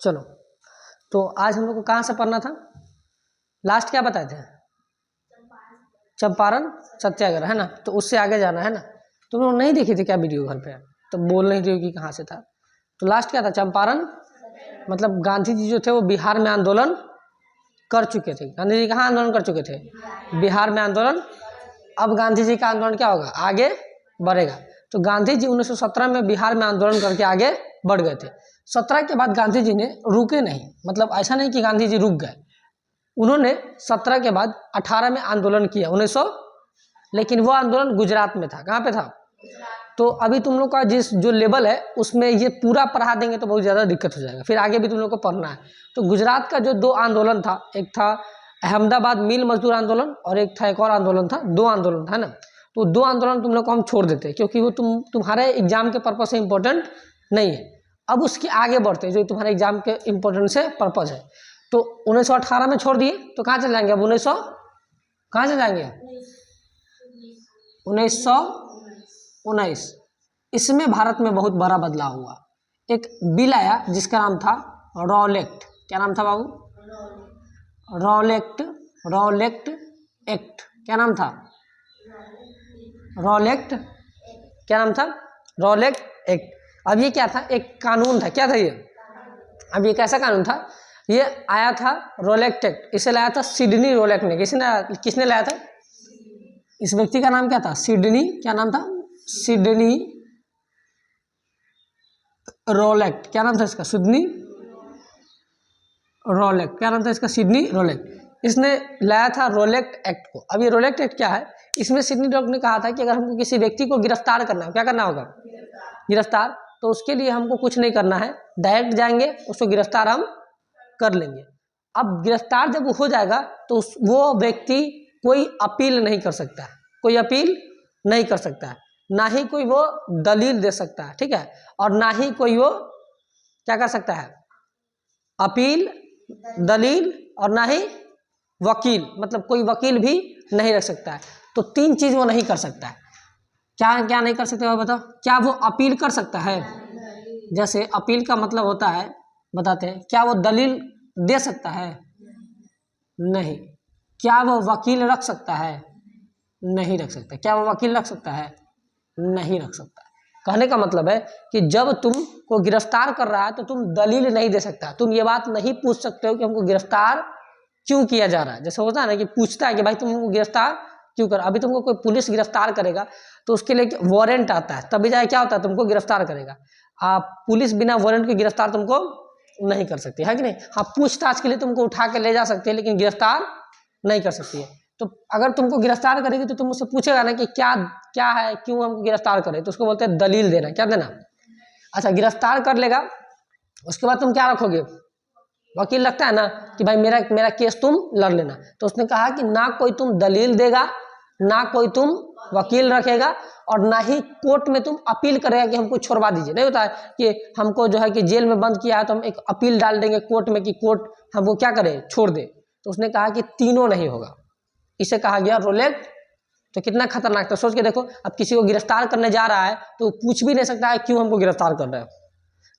चलो, तो आज हम लोग को कहाँ से पढ़ना था? लास्ट क्या बताए थे? चंपारण सत्याग्रह, है ना। तो उससे आगे जाना है ना। तुम लोग नहीं देखे थे क्या वीडियो घर पे? तो बोल नहीं रहे हो कि कहाँ से था। तो लास्ट क्या था? चंपारण, मतलब गांधी जी जो थे वो बिहार में आंदोलन कर चुके थे। गांधी जी कहाँ आंदोलन कर चुके थे? बिहार में आंदोलन। अब गांधी जी का आंदोलन क्या होगा? आगे बढ़ेगा। तो गांधी जी 1917 में बिहार में आंदोलन करके आगे बढ़ गए थे। 17 के बाद गांधी जी ने रुके नहीं, मतलब ऐसा नहीं कि गांधी जी रुक गए। उन्होंने 17 के बाद 18 में आंदोलन किया 1900, लेकिन वो आंदोलन गुजरात में था। कहाँ पे था? तो अभी तुम लोग का जिस जो लेवल है उसमें ये पूरा पढ़ा देंगे तो बहुत ज़्यादा दिक्कत हो जाएगा, फिर आगे भी तुम लोग को पढ़ना है। तो गुजरात का जो दो आंदोलन था, एक था अहमदाबाद मिल मजदूर आंदोलन और एक था एक और आंदोलन था, दो आंदोलन था ना। तो दो आंदोलन तुम लोग को हम छोड़ देते हैं क्योंकि वो तुम्हारे एग्जाम के पर्पज से इम्पोर्टेंट नहीं है। अब उसके आगे बढ़ते हैं जो तुम्हारे एग्जाम के इम्पोर्टेंट से पर्पज है। तो 1918 में छोड़ दिए तो कहाँ चले जाएंगे? अब 1900 कहाँ से जाएंगे? 1919। इसमें भारत में बहुत बड़ा बदलाव हुआ। एक बिल आया जिसका नाम था रॉलेक्ट। क्या नाम था बाबू? रॉलेक्ट एक्ट। क्या नाम था? रॉलेक्ट। क्या नाम था? रॉलेक्ट एक्ट। अब ये क्या था? एक कानून था। क्या था ये? अब ये कैसा कानून था? ये आया था रॉलेक्ट एक्ट। इसे लाया था सिडनी रॉलेक्ट ने। किसने लाया था? इस व्यक्ति का नाम क्या था? सिडनी। क्या नाम था? सिडनी रॉलेक्ट। क्या नाम था इसका? सिडनी रॉलेक्ट। क्या नाम था इसका? सिडनी रॉलेक्ट। इसने लाया था रॉलेक्ट एक्ट को। अब ये रॉलेक्ट एक्ट क्या है? इसमें सिडनी रॉलेक्ट ने कहा था कि अगर हमको किसी व्यक्ति को गिरफ्तार करना है, क्या करना होगा? गिरफ्तार। तो उसके लिए हमको कुछ नहीं करना है, डायरेक्ट जाएंगे, उसको गिरफ्तार हम कर लेंगे। अब गिरफ्तार जब हो जाएगा तो वो व्यक्ति कोई अपील नहीं कर सकता है, कोई अपील नहीं कर सकता है, ना ही कोई वो दलील दे सकता है, ठीक है। और ना ही कोई वो क्या कर सकता है? अपील, दलील, और ना ही वकील, मतलब कोई वकील भी नहीं रख सकता है। तो तीन चीज वो नहीं कर सकता है। क्या क्या नहीं कर सकते? बताओ। क्या वो अपील कर सकता है? जैसे अपील का मतलब होता है, बताते हैं। क्या वो दलील दे सकता है? नहीं। क्या वो वकील रख सकता है? नहीं रख सकता। क्या वो वकील रख सकता है? नहीं रख सकता। कहने का मतलब है कि जब तुमको गिरफ्तार कर रहा है तो तुम दलील नहीं दे सकता। तुम ये बात नहीं पूछ सकते हो कि हमको गिरफ्तार क्यों किया जा रहा है। जैसे होता है ना कि पूछता है कि भाई तुमको गिरफ्तार क्यों कर। अभी तुमको कोई पुलिस गिरफ्तार करेगा तो उसके लिए वारंट आता है, तभी जाए क्या होता है? तुमको गिरफ्तार करेगा। पुलिस बिना वारंट के गिरफ्तार तुमको नहीं कर सकती है कि नहीं? हाँ, पूछताछ के लिए तुमको उठा के ले जा सकते हैं, लेकिन गिरफ्तार नहीं कर सकती है। तो अगर तुमको गिरफ्तार करेगी तो तुम उससे पूछेगा ना कि क्या क्या है, क्यों हमको गिरफ्तार करे, तो उसको बोलते हैं दलील देना। क्या देना? अच्छा, गिरफ्तार कर लेगा, उसके बाद तुम क्या रखोगे? वकील रखता है ना कि भाई मेरा केस तुम लड़ लेना। तो उसने कहा कि ना कोई तुम दलील देगा, ना कोई तुम वकील रखेगा, और ना ही कोर्ट में तुम अपील करेगा कि हमको छोड़वा दीजिए। नहीं होता है कि हमको जो है कि जेल में बंद किया है तो हम एक अपील डाल देंगे कोर्ट में कि कोर्ट हमको क्या करे? छोड़ दे। तो उसने कहा कि तीनों नहीं होगा। इसे कहा गया रोलेक्ट। तो कितना खतरनाक था, सोच के देखो। अब किसी को गिरफ्तार करने जा रहा है तो पूछ भी नहीं सकता है क्यों हमको गिरफ्तार कर रहे हो।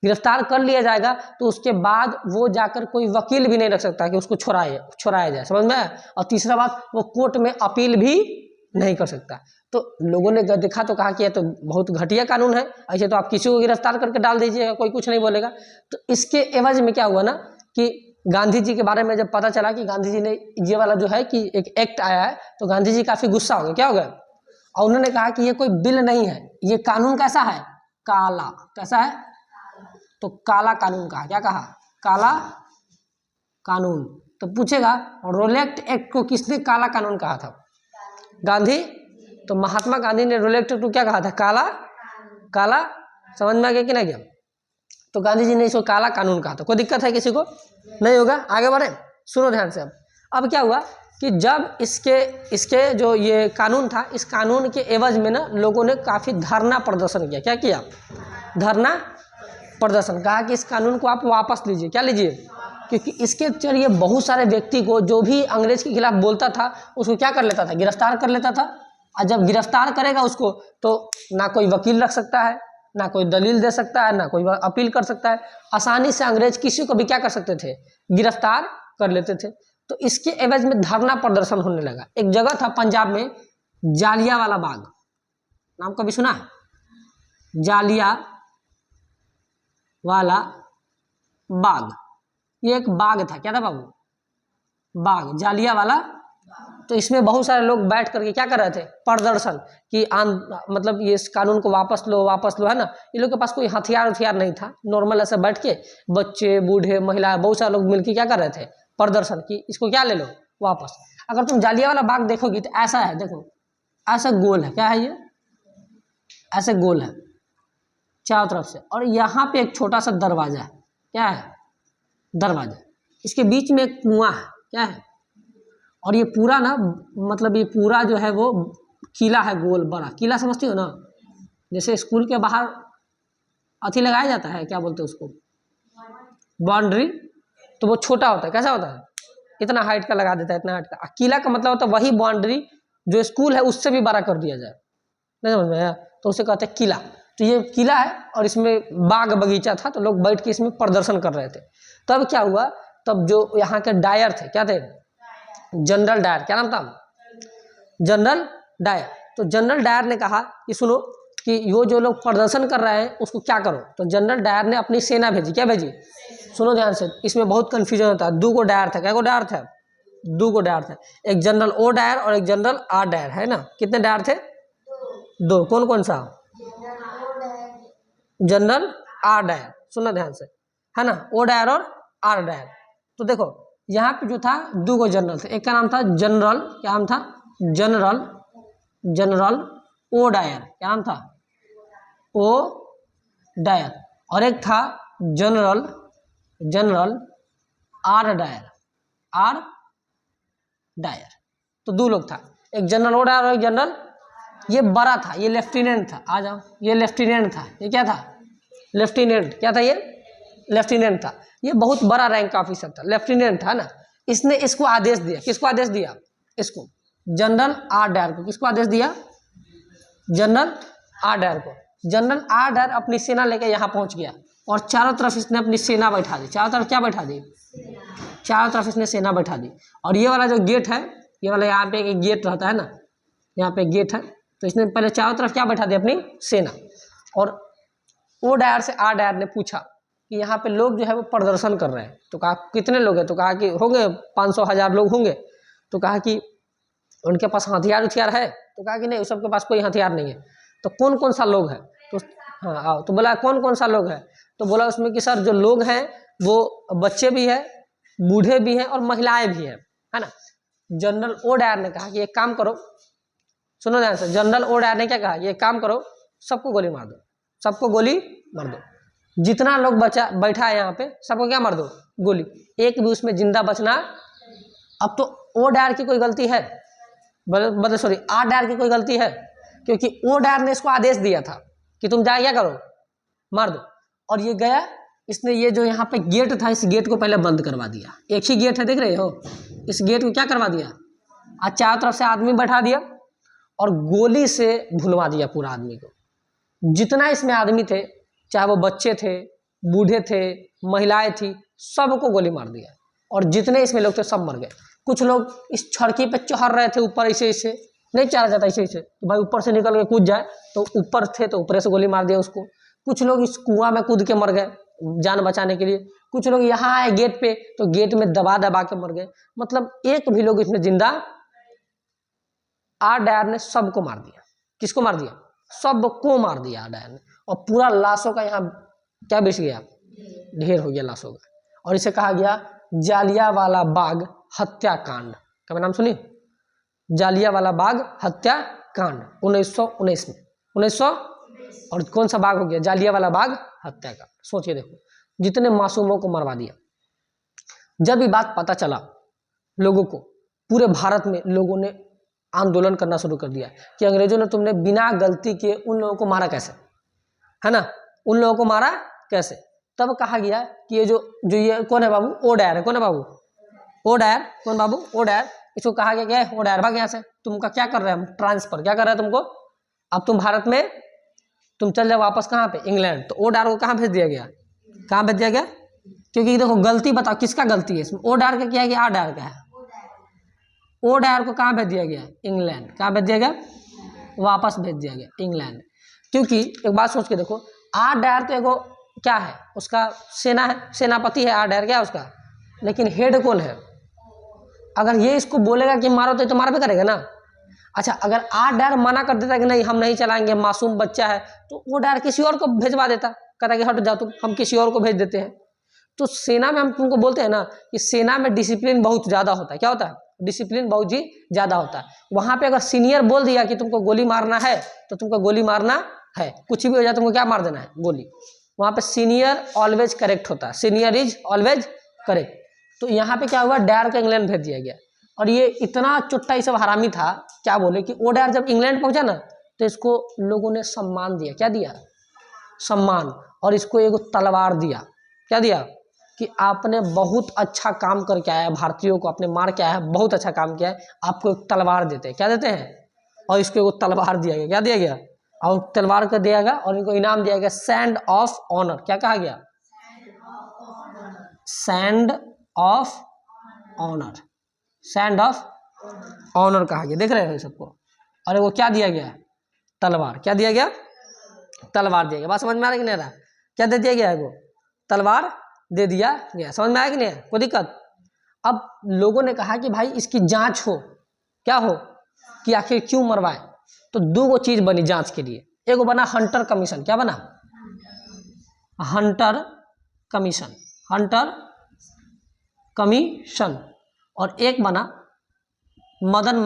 गिरफ्तार कर लिया जाएगा तो उसके बाद वो जाकर कोई वकील भी नहीं रख सकता कि उसको छुड़ाया जाए, समझ में आया? और तीसरा बात, वो कोर्ट में अपील भी नहीं कर सकता। तो लोगों ने देखा तो कहा कि ये तो बहुत घटिया कानून है, ऐसे तो आप किसी को गिरफ्तार करके डाल दीजिएगा, कोई कुछ नहीं बोलेगा। तो इसके एवज में क्या हुआ ना कि गांधी जी के बारे में जब पता चला कि गांधी जी ने ये वाला जो है कि एक एक्ट आया है, तो गांधी जी काफी गुस्सा हो गए। क्या हो गया? और उन्होंने कहा कि ये कोई बिल नहीं है, ये कानून कैसा है? काला। कैसा है? तो काला कानून कहा। क्या कहा? काला कानून। तो पूछेगा रोलेक्ट एक्ट को किसने काला कानून कहा था? गांधी। तो महात्मा गांधी ने रोलेक्ट एक्ट को क्या कहा था? काला। समझ में आ गया कि नहीं गया? तो गांधी जी ने इसको काला कानून कहा था। कोई दिक्कत है किसी को? नहीं होगा। आगे बढ़े, सुनो ध्यान से। अब क्या हुआ कि जब इसके जो ये कानून था, इस कानून के एवज में ना लोगों ने काफी धरना प्रदर्शन किया। क्या किया? धरना प्रदर्शन। कहा कि इस कानून को आप वापस लीजिए। क्या लीजिए? क्योंकि इसके जरिए बहुत सारे व्यक्ति को जो भी अंग्रेज के खिलाफ बोलता था उसको क्या कर लेता था? गिरफ्तार कर लेता था। और जब गिरफ्तार करेगा उसको तो ना कोई वकील रख सकता है, ना कोई दलील दे सकता है, ना कोई अपील कर सकता है। आसानी से अंग्रेज किसी को भी क्या कर सकते थे, गिरफ्तार कर लेते थे। तो इसके एवज में धरना प्रदर्शन होने लगा। एक जगह था पंजाब में, जालियांवाला बाग, नाम कभी सुना है? जालियांवाला बाग, ये एक बाग था। क्या था बाबू? बाग, जालियांवाला। तो इसमें बहुत सारे लोग बैठ करके क्या कर रहे थे, प्रदर्शन कि मतलब ये इस कानून को वापस लो, वापस लो, है ना। ये लोग के पास कोई हथियार नहीं था, नॉर्मल ऐसे बैठ के बच्चे, बूढ़े, महिला, बहुत सारे लोग मिलकर क्या कर रहे थे, प्रदर्शन कि इसको क्या ले लो वापस। अगर तुम जालियांवाला बाग देखोगी तो ऐसा है, देखो ऐसा गोल है, क्या है ये, ऐसे गोल है चारों तरफ से, और यहाँ पे एक छोटा सा दरवाजा है। क्या है? दरवाजा। इसके बीच में एक कुआं है। क्या है? और ये पूरा ना, मतलब ये पूरा जो है वो किला है, गोल बड़ा किला, समझती हो ना, जैसे स्कूल के बाहर अथी लगाया जाता है, क्या बोलते हैं उसको, बाउंड्री। तो वो छोटा होता है, कैसा होता है, इतना हाइट का लगा देता है, इतना हाइट का। किला का मतलब होता है वही बाउंड्री जो स्कूल है उससे भी बड़ा कर दिया जाए, नहीं समझ में आया? तो उसे कहते हैं किला। तो ये किला है और इसमें बाग बगीचा था, तो लोग बैठ के इसमें प्रदर्शन कर रहे थे। तब क्या हुआ, तब जो यहाँ के डायर थे, क्या थे, जनरल डायर, क्या नाम था, जनरल डायर। तो जनरल डायर ने कहा कि सुनो कि वो जो लोग प्रदर्शन कर रहे हैं उसको क्या करो। तो जनरल डायर ने अपनी सेना भेजी। क्या भेजी? सुनो ध्यान से, इसमें बहुत कंफ्यूजन होता है। 2 गो डायर था, क्या गो डायर था, 2 गो डायर था, एक जनरल ओ डायर और एक जनरल आर डायर, है ना। कितने डायर थे? 2। कौन कौन सा? जनरल आर डायर, सुनना ध्यान से, है ना, ओ डायर और आर डायर। तो देखो यहाँ पे जो था 2 गो जनरल थे, एक का नाम था जनरल, क्या नाम था, जनरल ओ डायर, क्या नाम था, ओ डायर, और एक था जनरल आर डायर। तो 2 लोग था, एक जनरल ओ डायर और एक जनरल, ये बड़ा था, ये लेफ्टिनेंट था, आ जाओ, ये लेफ्टिनेंट था, ये क्या था, लेफ्टिनेंट, क्या था ये, लेफ्टिनेंट था। ये बहुत बड़ा रैंक का ऑफिसर था, लेफ्टिनेंट था ना। इसने इसको आदेश दिया, किसको आदेश दिया, इसको, जनरल आर डायर को। किसको आदेश दिया? जनरल आर डायर को। जनरल आर डायर अपनी सेना लेकर यहाँ पहुंच गया और चारों तरफ इसने अपनी सेना बैठा दी। चारों तरफ क्या बैठा दी? चारों तरफ इसने सेना बैठा दी। और ये वाला जो गेट है, ये वाला यहाँ पे एक गेट रहता है ना, यहाँ पे गेट है, तो इसने पहले चारों तरफ क्या बैठा दी, अपनी सेना। और ओ डायर से आर डायर ने पूछा कि यहाँ पे लोग जो है वो प्रदर्शन कर रहे हैं। तो कहा कितने लोग हैं? तो कहा कि होंगे 500-1000 लोग होंगे। तो कहा कि उनके पास हथियार है? तो कहा कि नहीं, उस सबके पास कोई हथियार नहीं है। तो कौन कौन सा लोग है? तो हाँ आओ, तो बोला कौन कौन सा लोग है? तो बोला उसमें कि सर जो लोग हैं वो बच्चे भी है, बूढ़े भी हैं और महिलाएं भी हैं, है ना। जनरल ओ डायर ने कहा कि एक काम करो, सुनो ध्यान से, जनरल ओ डायर ने क्या कहा, ये काम करो, सबको गोली मार दो, सबको गोली मार दो, जितना लोग बैठा है यहाँ पे सबको क्या मार दो, गोली, एक भी उसमें जिंदा बचना। अब तो ओ डायर की कोई गलती है, मतलब सॉरी आर डायर की कोई गलती है, क्योंकि ओ डायर ने इसको आदेश दिया था कि तुम जा क्या करो, मार दो। और ये गया, इसने ये जो यहाँ पे गेट था, इस गेट को पहले बंद करवा दिया। एक ही गेट है, देख रहे हो, इस गेट को क्या करवा दिया, आज चारों तरफ से आदमी बैठा दिया और गोली से भुनवा दिया पूरा आदमी को। जितना इसमें आदमी थे, चाहे वो बच्चे थे, बूढ़े थे, महिलाएं थी, सबको गोली मार दिया। और जितने इसमें लोग थे सब मर गए। कुछ लोग इस छड़की पे चढ़ रहे थे ऊपर, ऐसे नहीं चढ़ा जाता, ऐसे तो भाई ऊपर से निकल के कूद जाए, तो ऊपर थे तो ऊपर से गोली मार दिया उसको। कुछ लोग इस कुआं में कूद के मर गए जान बचाने के लिए। कुछ लोग यहाँ आए गेट पे, तो गेट में दबा दबा के मर गए। मतलब एक भी लोग इसमें जिंदा, आर डायर ने सबको मार दिया। किसको मार दिया? सबको मार दिया आर डायर ने। और पूरा लाशों का यहाँ क्या बिछ गया, ढेर हो गया लाशों का। और इसे कहा गया जालियांवाला बाग हत्याकांड। कभी नाम सुनिए, जालियांवाला बाग हत्याकांड 1919 में, 1900 और कौन सा बाग हो गया, जालियांवाला बाग हत्याकांड। सोचिए देखो, जितने मासूमों को मरवा दिया। जब ये बात पता चला लोगों को, पूरे भारत में लोगों ने आंदोलन करना शुरू कर दिया कि अंग्रेजों ने तुमने बिना गलती के उन लोगों को मारा कैसे, है ना, उन लोगों को मारा कैसे। तब कहा गया कि ये जो ये कौन है बाबू, ओ डायर है। कौन है बाबू? O Dyer. कौन बाबू? O Dyer. इसको कहा गया क्या है, ओ डायर भाग यहाँ से, तुमका क्या कर रहे हैं हम, ट्रांसफर क्या कर रहे हैं तुमको, अब तुम भारत में तुम चल जाओ वापस कहाँ पे, इंग्लैंड। तो ओ डार को कहाँ भेज दिया गया, कहाँ भेज दिया गया? क्योंकि देखो गलती बताओ किसका गलती है इसमें, ओ डार का क्या है कि आ डार का है। ओ डार को कहाँ भेज दिया गया, इंग्लैंड। कहाँ भेज दिया गया, वापस भेज दिया गया इंग्लैंड। क्योंकि एक बात सोच के देखो, आ डार तो एगो क्या है, उसका सेना है, सेनापति है आ डार, क्या है उसका, लेकिन हेड कौन है? अगर ये इसको बोलेगा कि मारो तो ये तो मार भी करेगा ना। अच्छा, अगर आ डार मना कर देता कि नहीं हम नहीं चलाएंगे, मासूम बच्चा है, तो वो डार किसी और को भेजवा देता, कहता कि हट जाओ तुम, हम किसी और को भेज देते हैं। तो सेना में हम तुमको बोलते हैं ना कि सेना में डिसिप्लिन बहुत ज़्यादा होता है। क्या होता है? डिसिप्लिन बहुत ही ज़्यादा होता है। वहाँ पे अगर सीनियर बोल दिया कि तुमको गोली मारना है तो तुमको गोली मारना है, कुछ भी हो जाए तुमको क्या मार देना है, गोली। वहाँ पे सीनियर ऑलवेज करेक्ट होता है, सीनियर इज ऑलवेज करेक्ट। तो यहाँ पे क्या हुआ, डायर को इंग्लैंड भेज दिया गया। और ये इतना चुट्टा ये सब हरामी था, क्या बोले कि वो डायर जब इंग्लैंड पहुंचा ना तो इसको लोगों ने सम्मान दिया। क्या दिया? सम्मान। और इसको एक तलवार दिया। क्या दिया? कि आपने बहुत अच्छा काम करके आया, भारतीयों को आपने मार के आया है, बहुत अच्छा काम किया है, आपको एक तलवार देते हैं। क्या देते हैं? और इसको एक तलवार दिया गया। क्या दिया गया? और तलवार को दिया गया और इनको इनाम दिया गया सैंड ऑफ ऑनर। क्या कहा गया? Sword of honour, sword of honour कहा गया। देख रहे हो सबको। और वो क्या दिया गया? तलवार। क्या दिया गया? तलवार दिया गया। बात समझ में आ रहा कि नहीं आ रहा? क्या दे दिया गया है? वो तलवार दे दिया गया। समझ में आया कि नहीं? कोई दिक्कत? अब लोगों ने कहा कि भाई इसकी जांच हो। क्या हो? कि आखिर क्यों मरवाए। तो दो चीज बनी जांच के लिए। एक बना हंटर कमीशन। क्या बना? Hunter commission, Hunter commission. और एक बना मदन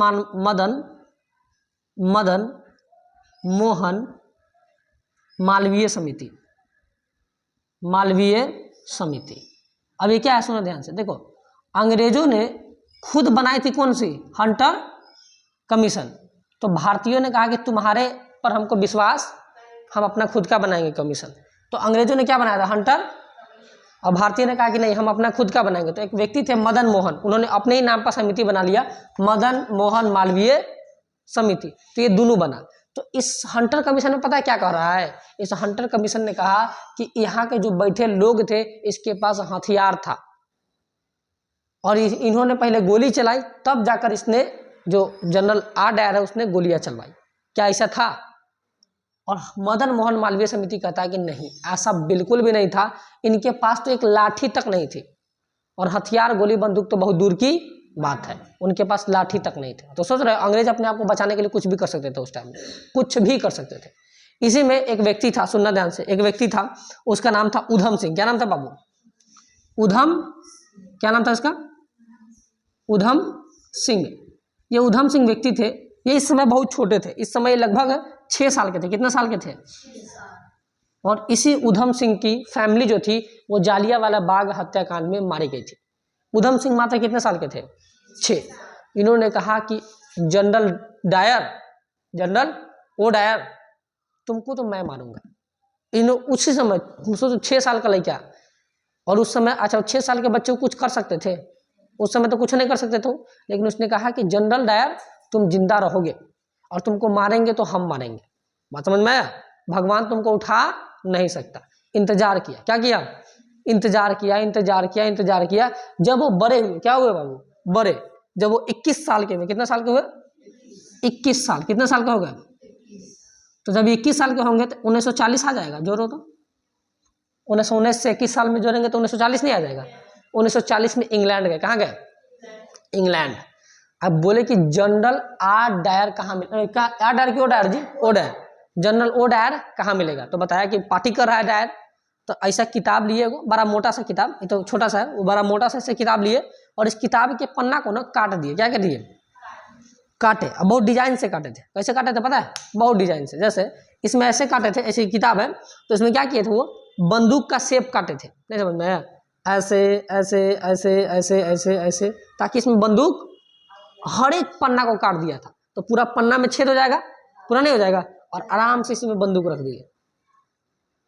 मोहन मालवीय समिति। मालवीय समिति। अब ये क्या है, सुनो ध्यान से। देखो, अंग्रेजों ने खुद बनाई थी कौन सी? Hunter commission. तो भारतीयों ने कहा कि तुम्हारे पर हमको विश्वास, हम अपना खुद का बनाएंगे कमीशन। तो अंग्रेजों ने क्या बनाया था? हंटर। और भारतीय ने कहा कि नहीं हम अपना खुद का बनाएंगे। तो एक व्यक्ति थे मदन मोहन, उन्होंने अपने ही नाम पर समिति बना लिया, मदन मोहन मालवीय समिति। तो ये दोनों बना। तो इस हंटर कमीशन में पता है क्या कह रहा है? इस हंटर कमीशन ने कहा कि यहाँ के जो बैठे लोग थे इसके पास हथियार था और इन्होंने पहले गोली चलाई, तब जाकर इसने जो जनरल आ डायर है उसने गोलियां चलवाई। क्या ऐसा था? और मदन मोहन मालवीय समिति कहता है कि नहीं, ऐसा बिल्कुल भी नहीं था। इनके पास तो एक लाठी तक नहीं थी और हथियार गोली बंदूक तो बहुत दूर की बात है, उनके पास लाठी तक नहीं थे। तो सोच रहे अंग्रेज अपने आप को बचाने के लिए कुछ भी कर सकते थे उस टाइम में, कुछ भी कर सकते थे। इसी में एक व्यक्ति था, सुनना ध्यान से, एक व्यक्ति था, उसका नाम था उधम सिंह। क्या नाम था बाबू? उधम। क्या नाम था उसका? उधम सिंह। ये उधम सिंह व्यक्ति थे, ये इस समय बहुत छोटे थे। इस समय लगभग 6 साल के थे। कितने साल के थे? और इसी उधम सिंह की फैमिली जो थी वो जालियांवाला बाग हत्याकांड में मारी गई थी। उधम सिंह मात्र कितने साल के थे? 6। इन्होंने कहा कि general Dyer, general O Dyer, तुमको तो मैं मारूंगा। इन्होंने उसी समय, सोचो 6 साल का लड़का, और उस समय अच्छा 6 साल के बच्चे को कुछ कर सकते थे? उस समय तो कुछ नहीं कर सकते थे। लेकिन उसने कहा कि जनरल डायर तुम जिंदा रहोगे और तुमको मारेंगे तो हम मारेंगे। बात समझ में आया? भगवान तुमको उठा नहीं सकता। इंतजार किया। क्या किया? इंतजार किया, इंतजार किया, इंतजार किया। जब वो बड़े हुए, क्या हुए बाबू? बड़े। जब वो 21 साल के हुए, कितने साल के हुए? 21 साल। कितने साल का होगा? तो जब 21 साल के होंगे तो 1940 आ जाएगा। जोड़ो तो 1919 से 21 साल में जोड़ेंगे तो 1940 नहीं आ जाएगा? 1940 में इंग्लैंड गए। कहाँ गए? इंग्लैंड। अब बोले कि जनरल आर डायर कहाँ मिले? आर डायर की ओ डायर जी, O Dyer, general O Dyer कहाँ मिलेगा? तो बताया कि पार्टी कर रहा है डायर। तो ऐसा किताब लिए, वो बड़ा मोटा सा किताब, ये तो छोटा सा है, वो बड़ा मोटा सा ऐसे किताब लिए और इस किताब के पन्ना को ना काट दिए। क्या कर दिए? काटे। अब बहुत डिजाइन से काटे थे। कैसे काटे थे पता है? बहुत डिजाइन से। जैसे इसमें ऐसे काटे थे, ऐसी किताब है तो इसमें क्या किए थे, वो बंदूक का शेप काटे थे। नहीं समझ में आया? ऐसे ऐसे ऐसे ऐसे ऐसे ऐसे, ताकि इसमें बंदूक, हर एक पन्ना को काट दिया था। तो पूरा पन्ना में छेद हो जाएगा, पूरा नहीं हो जाएगा, और आराम से इसमें बंदूक रख दिए।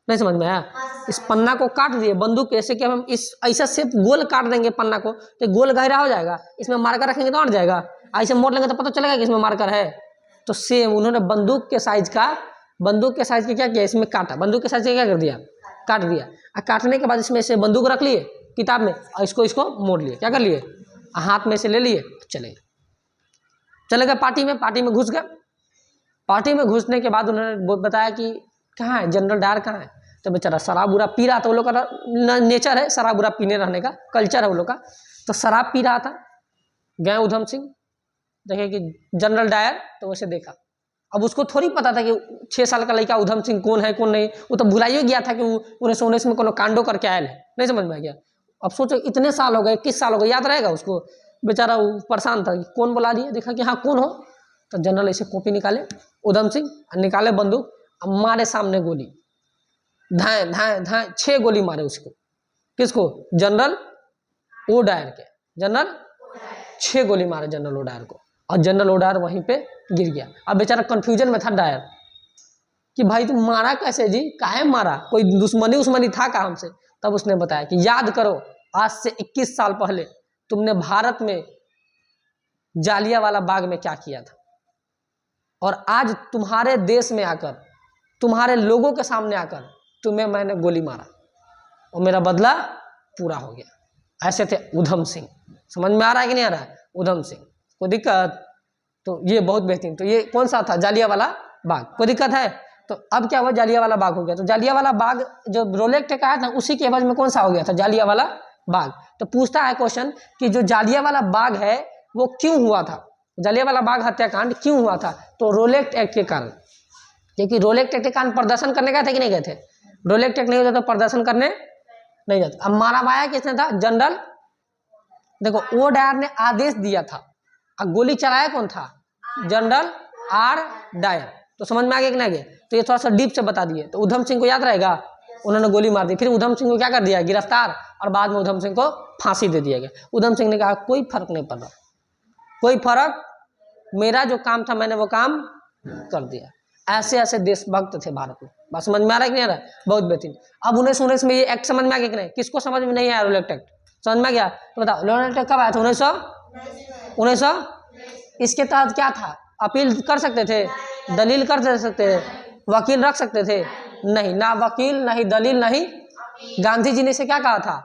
नहीं समझ में आया? इस पन्ना को काट दिए बंदूक, ऐसे कि हम इस ऐसा शेप गोल काट देंगे पन्ना को तो गोल गहरा हो जाएगा, इसमें मार्कर रखेंगे तो अट जाएगा, ऐसे मोड़ लेंगे तो पता चलेगा कि इसमें मार्कर है। तो सेम उन्होंने बंदूक के साइज का बंदूक के साइज के क्या किया, इसमें काटा, बंदूक के साइज के क्या कर दिया, काट दिया। और काटने के बाद इसमें से बंदूक रख लिए किताब में और इसको मोड़ लिए, क्या कर लिए, हाथ में से ले लिए, चले गए पार्टी में घुस गए। पार्टी में घुसने के बाद उन्होंने बताया कि कहाँ है जनरल डायर, कहाँ है। तो बेचारा शराब बुरा पी रहा था, वो लोग का नेचर है शराब बुरा पीने रहने का, कल्चर है वो लोग का। तो शराब पी रहा था, गए उधम सिंह देखे कि जनरल डायर, तो वैसे देखा। अब उसको थोड़ी पता था कि 6 साल का लड़का उधम सिंह कौन है कौन नहीं, वो तो भुलाइए गया था कि वो 1919 में कोनो कांडो करके आयल है, नहीं समझ में आ गया। अब सोचो इतने साल हो गए, 21 साल हो गए, याद रहेगा उसको। बेचारा वो परेशान था कि कौन बुला दिया, देखा कि हाँ कौन हो। तो जनरल ऐसे कॉपी निकाले उधम सिंह, निकाले बंदूक, अब मारे सामने गोली, धाए धाए धाए 6 गोली मारे उसको। किसको, जनरल ओडायर के, जनरल 6 गोली मारे जनरल ओडायर को, और जनरल ओडायर वहीं पे गिर गया। अब बेचारा कंफ्यूजन में था डायर कि भाई तुम मारा कैसे जी, काहे मारा, कोई दुश्मनी था का हमसे। तब उसने बताया कि याद करो आज से 21 साल पहले तुमने भारत में जालियांवाला बाग में क्या किया था, और आज तुम्हारे देश में आकर, तुम्हारे लोगों के सामने आकर तुम्हें मैंने गोली मारा और मेरा बदला पूरा हो गया। ऐसे थे उधम सिंह। समझ में आ रहा है कि नहीं आ रहा है, उधम सिंह। कोई दिक्कत, तो ये बहुत बेहतरीन। तो ये कौन सा था, जालियांवाला बाग। कोई दिक्कत है, तो अब क्या हुआ, जालियांवाला बाग हो गया। तो जालियांवाला बाग जो रोलेक्ट का था उसी के एवज में कौन सा हो गया था, जालियांवाला बाग। तो पूछता है क्वेश्चन कि जो जालियांवाला बाग है वो क्यों हुआ था, जालियांवाला बाग हत्याकांड क्यों हुआ था। तो रोलेक्ट एक्ट के कारण, क्योंकि रोलेक्ट एक्ट के कारण प्रदर्शन करने गए थे कि नहीं गए थे। रोलेक्ट एक्ट नहीं होता तो प्रदर्शन करने नहीं जाते। अब मारा माया किसने था, जनरल, देखो ओडायर ने आदेश दिया था, अब गोली चलाया कौन था, जनरल आर डायर। तो समझ में आ गया कि नहीं गया। तो ये थोड़ा सा डीप से बता दिए। तो उधम सिंह को याद रहेगा, उन्होंने गोली मार दी, फिर उधम सिंह को क्या कर दिया, गिरफ्तार, और बाद में उधम सिंह को फांसी दे दिया गया। उधम सिंह ने कहा कोई फर्क नहीं पड़ रहा, कोई फर्क, मेरा जो काम था मैंने वो काम कर दिया। ऐसे ऐसे देशभक्त थे भारत में। बात समझ में आ रहा है कि नहीं आ रहा है, बहुत बेहतरीन। अब 1919 में ये एक्ट समझ में आ गया कि नहीं, किसको समझ में नहीं आया रोलेक्ट एक्ट, समझ में आ गया। तो बताओ रोलेक्ट एक्ट कब आया था, 1900। इसके तहत क्या था, अपील कर सकते थे, दलील कर सकते थे, वकील रख सकते थे, नहीं, ना वकील नहीं दलील नहीं। गांधी जी ने इसे क्या कहा था,